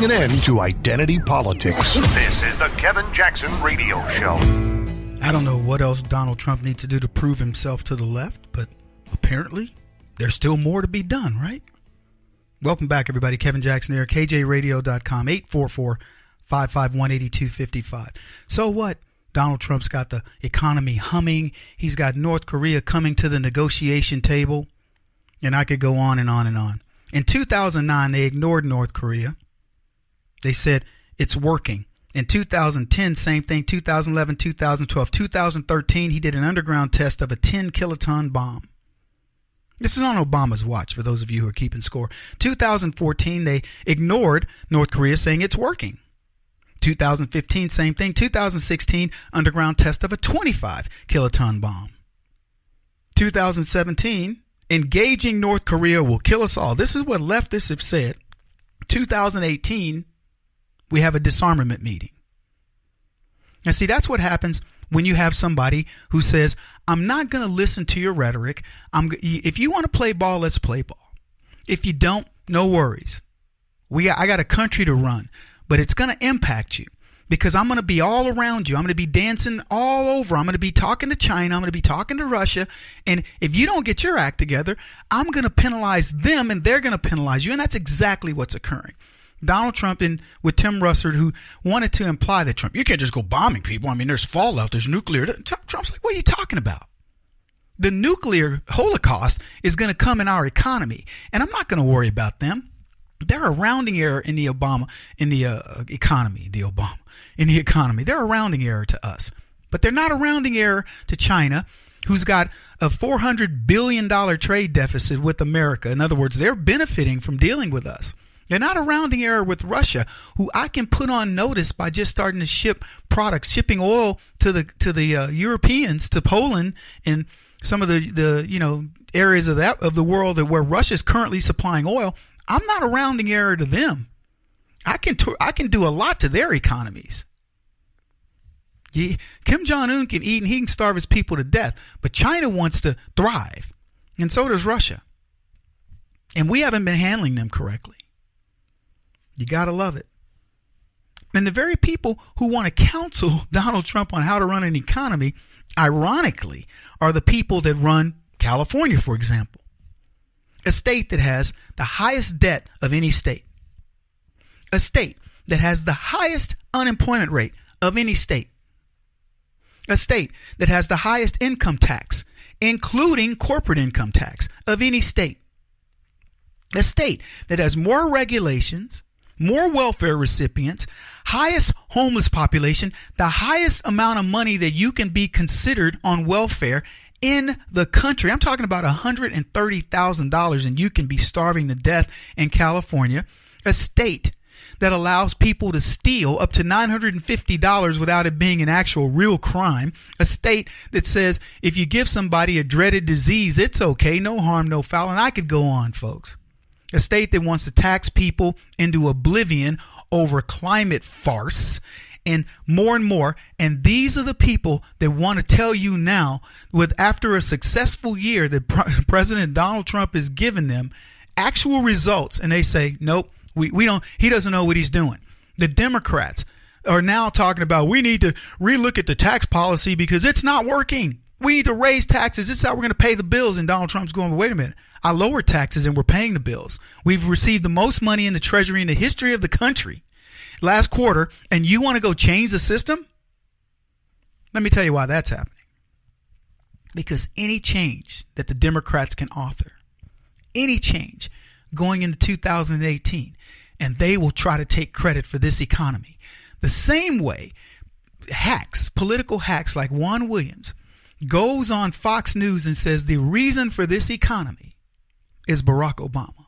putting an end to identity politics. This is the Kevin Jackson Radio Show. I don't know what else Donald Trump needs to do to prove himself to the left, but apparently there's still more to be done, right? Welcome back, everybody. Kevin Jackson here, KJRadio.com, 844-551-8255. So what? Donald Trump's got the economy humming. He's got North Korea coming to the negotiation table. And I could go on and on and on. In 2009, they ignored North Korea. They said it's working. In 2010, same thing. 2011, 2012, 2013, he did an underground test of a 10-kiloton bomb. This is on Obama's watch, for those of you who are keeping score. 2014, they ignored North Korea, saying it's working. 2015, same thing. 2016, underground test of a 25-kiloton bomb. 2017, engaging North Korea will kill us all. This is what leftists have said. 2018, we have a disarmament meeting. Now, see, that's what happens when you have somebody who says, I'm not going to listen to your rhetoric. If you want to play ball, let's play ball. If you don't, no worries. I got a country to run, but it's going to impact you because I'm going to be all around you. I'm going to be dancing all over. I'm going to be talking to China. I'm going to be talking to Russia. And if you don't get your act together, I'm going to penalize them and they're going to penalize you. And that's exactly what's occurring. Donald Trump with Tim Russert, who wanted to imply that Trump, you can't just go bombing people. I mean, there's fallout, there's nuclear. Trump's like, what are you talking about? The nuclear holocaust is going to come in our economy, and I'm not going to worry about them. They're a rounding error in the economy. They're a rounding error to us, but they're not a rounding error to China, who's got a $400 billion trade deficit with America. In other words, they're benefiting from dealing with us. They're not a rounding error with Russia, who I can put on notice by just starting to ship products, shipping oil to the Europeans, to Poland, and some of the areas of the world where Russia is currently supplying oil. I'm not a rounding error to them. I can do a lot to their economies. Kim Jong-un can eat and he can starve his people to death, but China wants to thrive, and so does Russia. And we haven't been handling them correctly. You got to love it. And the very people who want to counsel Donald Trump on how to run an economy, ironically, are the people that run California, for example. A state that has the highest debt of any state. A state that has the highest unemployment rate of any state. A state that has the highest income tax, including corporate income tax, of any state. A state that has more regulations, more welfare recipients, highest homeless population, the highest amount of money that you can be considered on welfare in the country. I'm talking about $130,000 and you can be starving to death in California. A state that allows people to steal up to $950 without it being an actual real crime. A state that says if you give somebody a dreaded disease, it's okay, no harm, no foul. And I could go on, folks. A state that wants to tax people into oblivion over climate farce and more. And these are the people that want to tell you now, after a successful year that President Donald Trump has given them actual results, and they say, nope, we don't. He doesn't know what he's doing. The Democrats are now talking about we need to relook at the tax policy because it's not working. We need to raise taxes. This is how we're going to pay the bills. And Donald Trump's going, wait a minute. I lowered taxes and we're paying the bills. We've received the most money in the Treasury in the history of the country last quarter, and you want to go change the system? Let me tell you why that's happening. Because any change that the Democrats can author, any change going into 2018, and they will try to take credit for this economy. The same way hacks, political hacks like Juan Williams, goes on Fox News and says the reason for this economy is Barack Obama.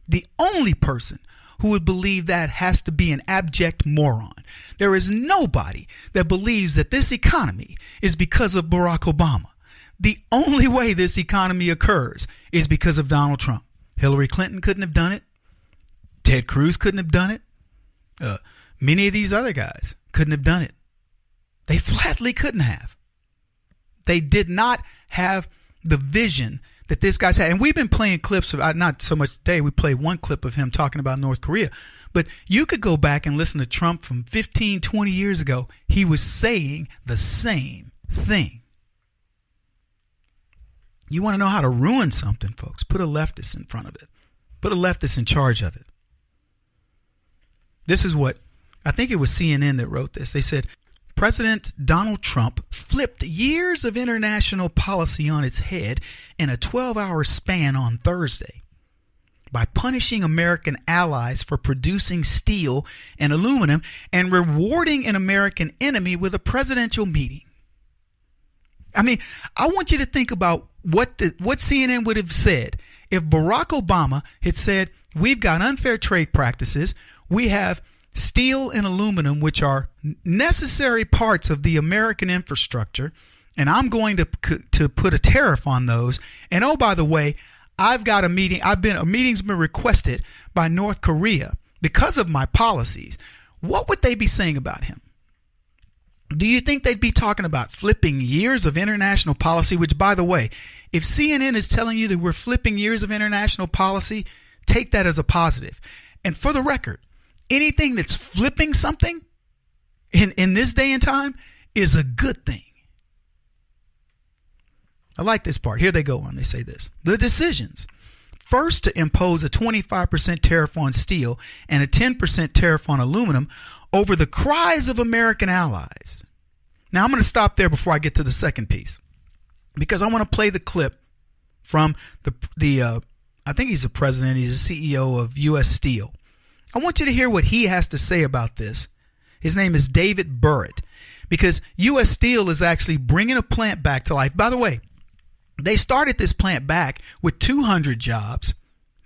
The only person who would believe that has to be an abject moron. There is nobody that believes that this economy is because of Barack Obama. The only way this economy occurs is because of Donald Trump. Hillary Clinton couldn't have done it. Ted Cruz couldn't have done it. Many of these other guys couldn't have done it. They flatly couldn't have. They did not have the vision that this guy's had. And we've been playing clips of, not so much today, we played one clip of him talking about North Korea. But you could go back and listen to Trump from 15, 20 years ago. He was saying the same thing. You want to know how to ruin something, folks? Put a leftist in front of it. Put a leftist in charge of it. This is what, I think it was CNN that wrote this. They said, President Donald Trump flipped years of international policy on its head in a 12-hour span on Thursday by punishing American allies for producing steel and aluminum and rewarding an American enemy with a presidential meeting. I mean, I want you to think about what CNN would have said if Barack Obama had said, we've got unfair trade practices, we have steel and aluminum, which are necessary parts of the American infrastructure, and I'm going to put a tariff on those. And oh, by the way, I've got a meeting. A meeting's been requested by North Korea because of my policies. What would they be saying about him? Do you think they'd be talking about flipping years of international policy? Which, by the way, if CNN is telling you that we're flipping years of international policy, take that as a positive. And for the record, anything that's flipping something in this day and time is a good thing. I like this part. Here they go on. They say this. The decisions. First, to impose a 25% tariff on steel and a 10% tariff on aluminum over the cries of American allies. Now, I'm going to stop there before I get to the second piece, because I want to play the clip from the I think he's the president. He's the CEO of U.S. Steel. I want you to hear what he has to say about this. His name is David Burritt, because U.S. Steel is actually bringing a plant back to life. By the way, they started this plant back with 200 jobs.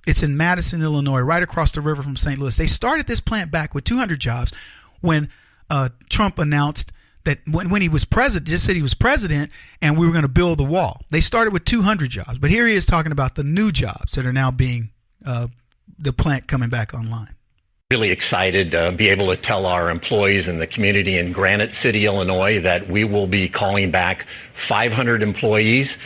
It's in Madison, Illinois, right across the river from St. Louis. They started this plant back with 200 jobs when Trump announced that when he was president, just said he was president, and we were going to build the wall. They started with 200 jobs. But here he is talking about the new jobs that are now being, the plant coming back online. Really excited to be able to tell our employees in the community in Granite City, Illinois, that we will be calling back 500 employees.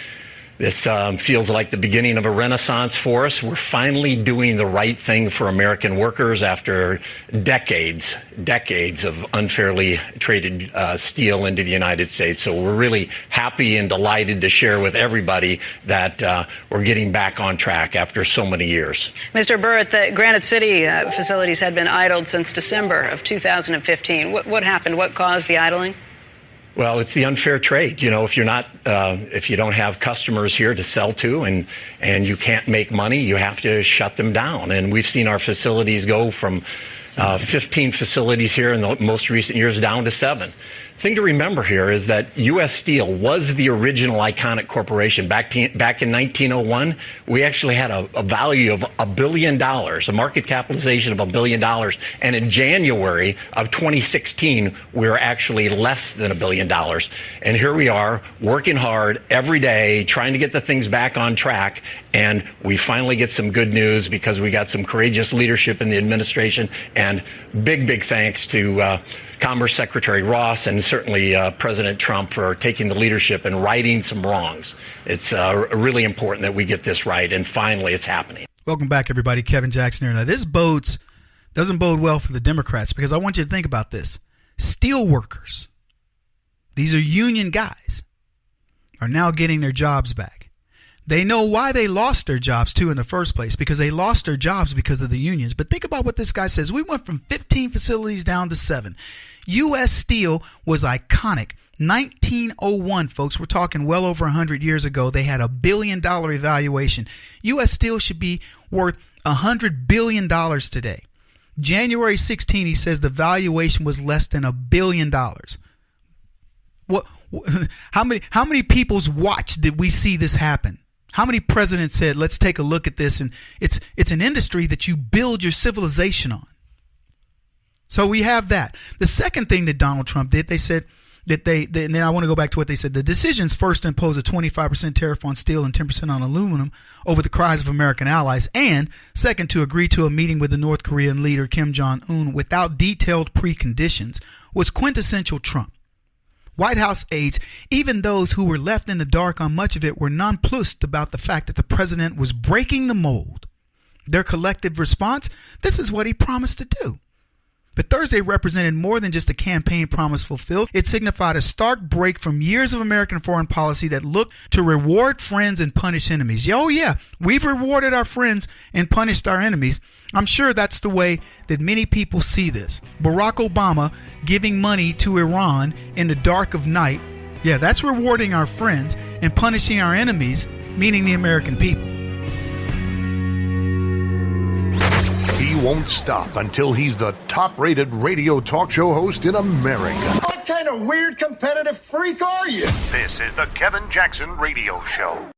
This feels like the beginning of a renaissance for us. We're finally doing the right thing for American workers after decades of unfairly traded steel into the United States. So we're really happy and delighted to share with everybody that we're getting back on track after so many years. Mr. Burritt, the Granite City facilities had been idled since December of 2015. What happened? What caused the idling? Well, it's the unfair trade. You know, if you're not, if you don't have customers here to sell to and you can't make money, you have to shut them down. And we've seen our facilities go from 15 facilities here in the most recent years down to 7. The thing to remember here is that U.S. Steel was the original iconic corporation. Back in 1901, we actually had a value of $1 billion, a market capitalization of $1 billion. And in January of 2016, we were actually less than $1 billion. And here we are working hard every day, trying to get the things back on track. And we finally get some good news because we got some courageous leadership in the administration. And big thanks to Commerce Secretary Ross and certainly President Trump for taking the leadership and righting some wrongs. It's really important that we get this right, and finally it's happening. Welcome back, everybody. Kevin Jackson here. Now, this doesn't bode well for the Democrats, because I want you to think about this. Steel workers, these are union guys, are now getting their jobs back. They know why they lost their jobs, too, in the first place, because they lost their jobs because of the unions. But think about what this guy says. We went from 15 facilities down to 7. U.S. Steel was iconic. 1901, folks. We're talking well over 100 years ago. They had $1 billion evaluation. U.S. Steel should be worth $100 billion today. January 16, he says the valuation was less than $1 billion. What? How many people's watch did we see this happen? How many presidents said, let's take a look at this? And it's an industry that you build your civilization on. So we have that. The second thing that Donald Trump did, they said that and then I want to go back to what they said. The decisions first to impose a 25% tariff on steel and 10% on aluminum over the cries of American allies. And second, to agree to a meeting with the North Korean leader Kim Jong-un without detailed preconditions was quintessential Trump. White House aides, even those who were left in the dark on much of it, were nonplussed about the fact that the president was breaking the mold. Their collective response, this is what he promised to do. But Thursday represented more than just a campaign promise fulfilled. It signified a stark break from years of American foreign policy that looked to reward friends and punish enemies. Oh yeah, we've rewarded our friends and punished our enemies. I'm sure that's the way that many people see this. Barack Obama giving money to Iran in the dark of night. Yeah, that's rewarding our friends and punishing our enemies, meaning the American people. He won't stop until he's the top-rated radio talk show host in America. What kind of weird competitive freak are you? This is the Kevin Jackson Radio Show.